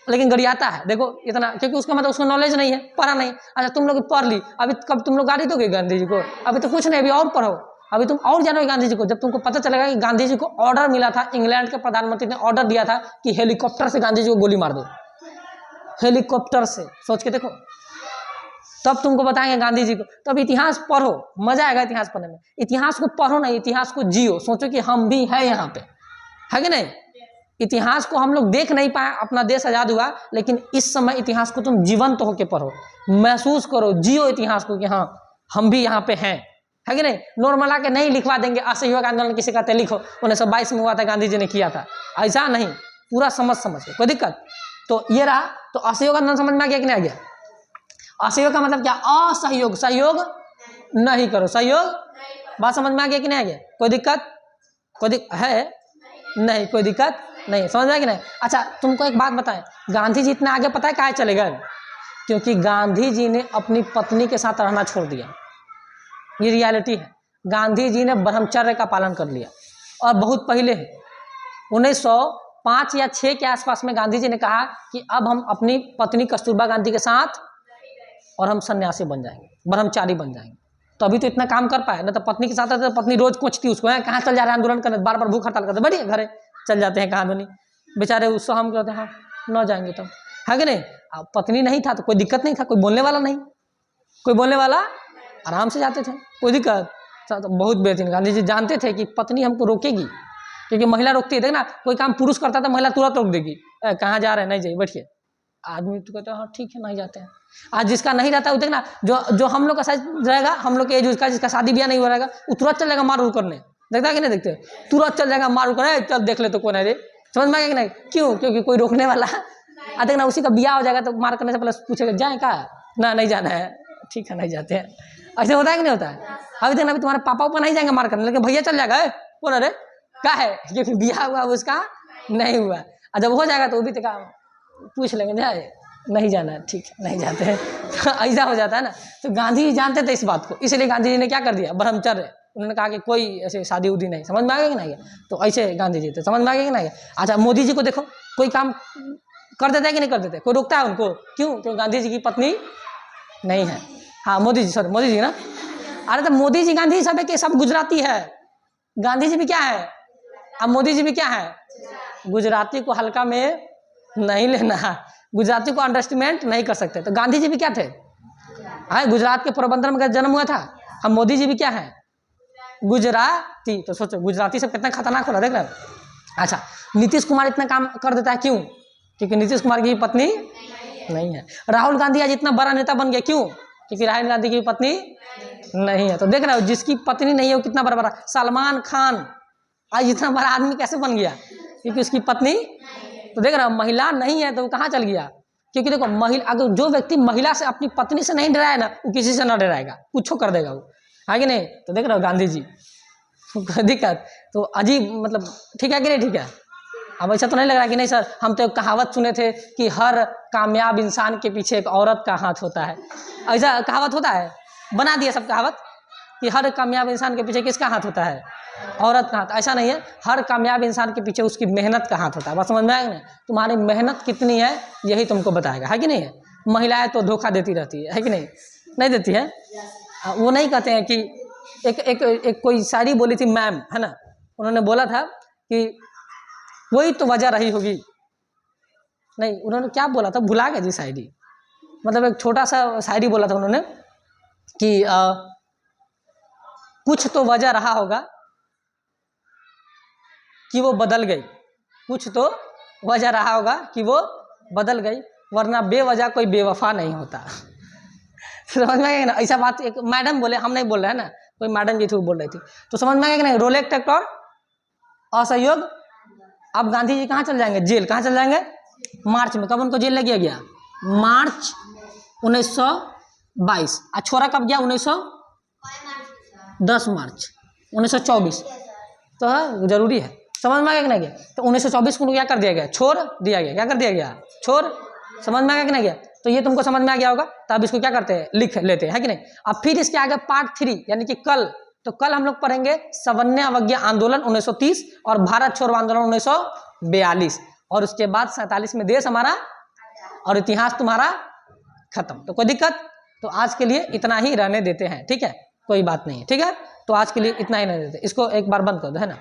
लेकिन गरियाता है, देखो इतना, क्योंकि उसका मतलब उसको नॉलेज नहीं है, पढ़ा नहीं। अच्छा तुम लोग पढ़ ली, अभी कब तुम लोग गाली दोगे गांधी जी को, अभी तो कुछ नहीं, अभी और पढ़ो, अभी तुम और जानोगे गांधी जी को, जब तुमको पता चलेगा कि गांधी जी को ऑर्डर मिला था, इंग्लैंड के प्रधानमंत्री ने ऑर्डर दिया था कि हेलीकॉप्टर से गांधी जी को गोली मार दो, हेलीकॉप्टर से, सोच के देखो, तब तुमको बताएंगे गांधी जी को। तब इतिहास पढ़ो, मजा आएगा इतिहास पढ़ने में, इतिहास को पढ़ो ना, इतिहास को जियो, सोचो कि हम भी हैं यहाँ पे, है कि नहीं। इतिहास को हम लोग देख नहीं पाए, अपना देश आजाद हुआ, लेकिन इस समय इतिहास को तुम जीवंत होके पढ़ो, महसूस करो, जियो इतिहास को कि हाँ हम भी यहाँ पे हैं, है कि नहीं। नॉर्मल आके नहीं लिखवा देंगे असहयोग आंदोलन किसी का लिखो 1922 में हुआ था, गांधी जी ने किया था, ऐसा नहीं, पूरा समझ के, कोई दिक्कत। तो ये रहा, तो असहयोग आंदोलन समझ में आ गया कि नहीं आ गया। असहयोग का मतलब क्या, असहयोग, सहयोग नहीं करो, सहयोग, बात समझ में आ गया कि नहीं आ गया, कोई दिक्कत, कोई है नहीं, कोई दिक्कत नहीं, समझ में आ गया कि नहीं। अच्छा तुमको एक बात बताएं, गांधी जी इतना आगे पता है काहे चले गए, क्योंकि गांधी जी ने अपनी पत्नी के साथ रहना छोड़ दिया, ये रियलिटी है। गांधी जी ने ब्रह्मचर्य का पालन कर लिया, और बहुत पहले 1905 या 6 के आसपास में गांधी जी ने कहा कि अब हम अपनी पत्नी कस्तूरबा गांधी के साथ और हम सन्यासी बन जाएंगे, ब्रह्मचारी बन जाएंगे, तो अभी तो इतना काम कर पाए, ना तो पत्नी के साथ रहते तो पत्नी रोज कोचती उसको, है कहाँ चल जा रहे हैं आंदोलन करने, बार बार भूख हड़ताल करते, बढ़िया घरे चल जाते हैं, कहाँ नहीं बेचारे, उससे हम कहते हैं हाँ न जाएंगे तो, है कि नहीं। अब पत्नी नहीं था तो कोई दिक्कत नहीं था, कोई बोलने वाला नहीं, कोई बोलने वाला, आराम से जाते थे, कोई दिक्कत। तो बहुत बेहतरीन, गांधी जी जानते थे कि पत्नी हमको रोकेगी, क्योंकि महिला रोकती है, देखना कोई काम पुरुष करता था महिला तुरंत रोक देगी, कहाँ जा रहे हैं, नहीं जाइए बैठिए, आदमी तो कहते हैं हाँ ठीक है नहीं जाते हैं। आज जिसका नहीं रहता है वो देखना, जो हम लोग का साइज रहेगा, हम लोग के एज उसका, जिसका शादी ब्याह नहीं हो रहेगा, वो तुरंत चल जाएगा मार उड़ करने, देखता है कि नहीं देखते, तुरंत चल जाएगा मार उड़ करने, चल देख ले तो कौन है रे, समझ में आ गया कि नहीं। क्यों, क्योंकि कोई रोकने वाला, देखना उसी का ब्याह हो जाएगा तो मार करने से पहले पूछेगा जाए क्या, ना नहीं जाना है, ठीक है नहीं जाते हैं, ऐसे होता है कि नहीं होता है। अभी देखना अभी तुम्हारे पापा ऊपर नहीं जाएंगे मार करने, लेकिन भैया चल जाएगा, कौन अरे क्या है, क्योंकि ब्याह हुआ उसका नहीं हुआ, और जब हो जाएगा तो वो भी तो पूछ लेंगे जाए नहीं जाना है, ठीक है नहीं जाते हैं, तो ऐसा हो जाता है ना। तो गांधी जी जानते थे इस बात को, इसलिए गांधी जी ने क्या कर दिया, ब्रह्मचर्य, उन्होंने कहा कि कोई ऐसे शादी उदी नहीं, समझ में आ गया कि नहीं, तो ऐसे गांधी जी थे, समझ में आ गया कि नहीं। अच्छा मोदी जी को देखो, कोई काम कर देते हैं कि नहीं कर देते, कोई रोकता है उनको, क्यों, क्योंकि गांधी जी की पत्नी नहीं है। हाँ मोदी जी, सॉरी मोदी जी ना, अरे तो मोदी जी गांधी सब के सब गुजराती है, गांधी जी भी क्या है, अब मोदी जी भी क्या है, गुजराती को हल्का में नहीं लेना, गुजराती को अंडरस्टैंड नहीं कर सकते। तो गांधी जी भी क्या थे, गुजरात के पोरबंदर में जन्म हुआ था, अब मोदी जी भी क्या है, गुजराती। तो सोचो गुजराती सब कितना खतरनाक हो रहा है, देख रहे। अच्छा नीतीश कुमार इतना काम कर देता है, क्यों, क्योंकि नीतीश कुमार की पत्नी नहीं है। राहुल गांधी आज इतना बड़ा नेता बन गया, क्यों, क्योंकि राहुल गांधी की पत्नी नहीं है। तो देख रहे हो जिसकी पत्नी नहीं है वो कितना बड़ा, सलमान खान आज इतना बड़ा आदमी कैसे बन गया, क्योंकि उसकी पत्नी। तो देख रहे हो महिला नहीं है तो वो कहाँ चल गया, क्योंकि देखो महिला, अगर जो व्यक्ति महिला से अपनी पत्नी से नहीं डराए ना, वो किसी से ना डराएगा, कुछ कर देगा वो, है कि नहीं। तो देख रहे हो गांधी जी दिक्कत तो अजीब, मतलब ठीक है कि नहीं ठीक है। अब ऐसा तो नहीं लग रहा कि नहीं सर, हम तो एक कहावत सुने थे कि हर कामयाब इंसान के पीछे एक औरत का हाथ होता है, ऐसा कहावत होता है, बना दिया सब कहावत कि हर कामयाब इंसान के पीछे किसका हाथ होता है, औरत का हाथ। ऐसा नहीं है, हर कामयाब इंसान के पीछे उसकी मेहनत का हाथ होता है, बस समझ में आएगा ना। तुम्हारी मेहनत कितनी है यही तुमको बताएगा, है कि नहीं है। महिलाएं तो धोखा देती रहती है कि नहीं, नहीं देती है। वो नहीं कहते हैं कि एक कोई शायरी बोली थी मैम, है ना, उन्होंने बोला था कि वही तो वजह रही होगी, नहीं उन्होंने क्या बोला था भुला गया जी शायरी, मतलब एक छोटा सा शायरी बोला था उन्होंने कि कुछ तो वजह रहा होगा कि वो बदल गई, कुछ तो वजह रहा होगा कि वो बदल गई, वरना बेवजह कोई बेवफा नहीं होता समझ में आएगा ना। ऐसा बात एक मैडम बोले, हम नहीं बोल रहे हैं ना, कोई मैडम जी थी वो बोल रही थी। तो समझ में आएगा कि नहीं, रोलेक्ट एक्ट और असहयोग अब गांधी जी कहाँ चल जाएंगे? जेल। कहाँ चल जाएंगे? मार्च में। कब उनको जेल लग गया? मार्च 1922। और छोरा कब गया? 10 मार्च 1924। तो जरूरी है, समझ में आ गया कि नहीं गया? तो 1924 को क्या कर दिया गया? छोड़ दिया गया। क्या कर दिया गया? छोड़। समझ में आ गया कि नहीं गया? तो ये तुमको समझ में आ गया होगा। तो अब इसको क्या करते हैं? लिख लेते हैं, है कि नहीं? अब फिर इसके आगे पार्ट 3 यानी कि कल, तो कल हम लोग पढ़ेंगे सवर्ण अवज्ञा आंदोलन 1930 और भारत छोड़ो आंदोलन 1942, और उसके बाद 47 में देश हमारा और इतिहास तुम्हारा खत्म। तो कोई दिक्कत? तो आज के लिए इतना ही रहने देते हैं, ठीक है, कोई बात नहीं है, ठीक है। तो आज के लिए इतना ही रहने देते, इसको एक बार बंद कर दो, है ना।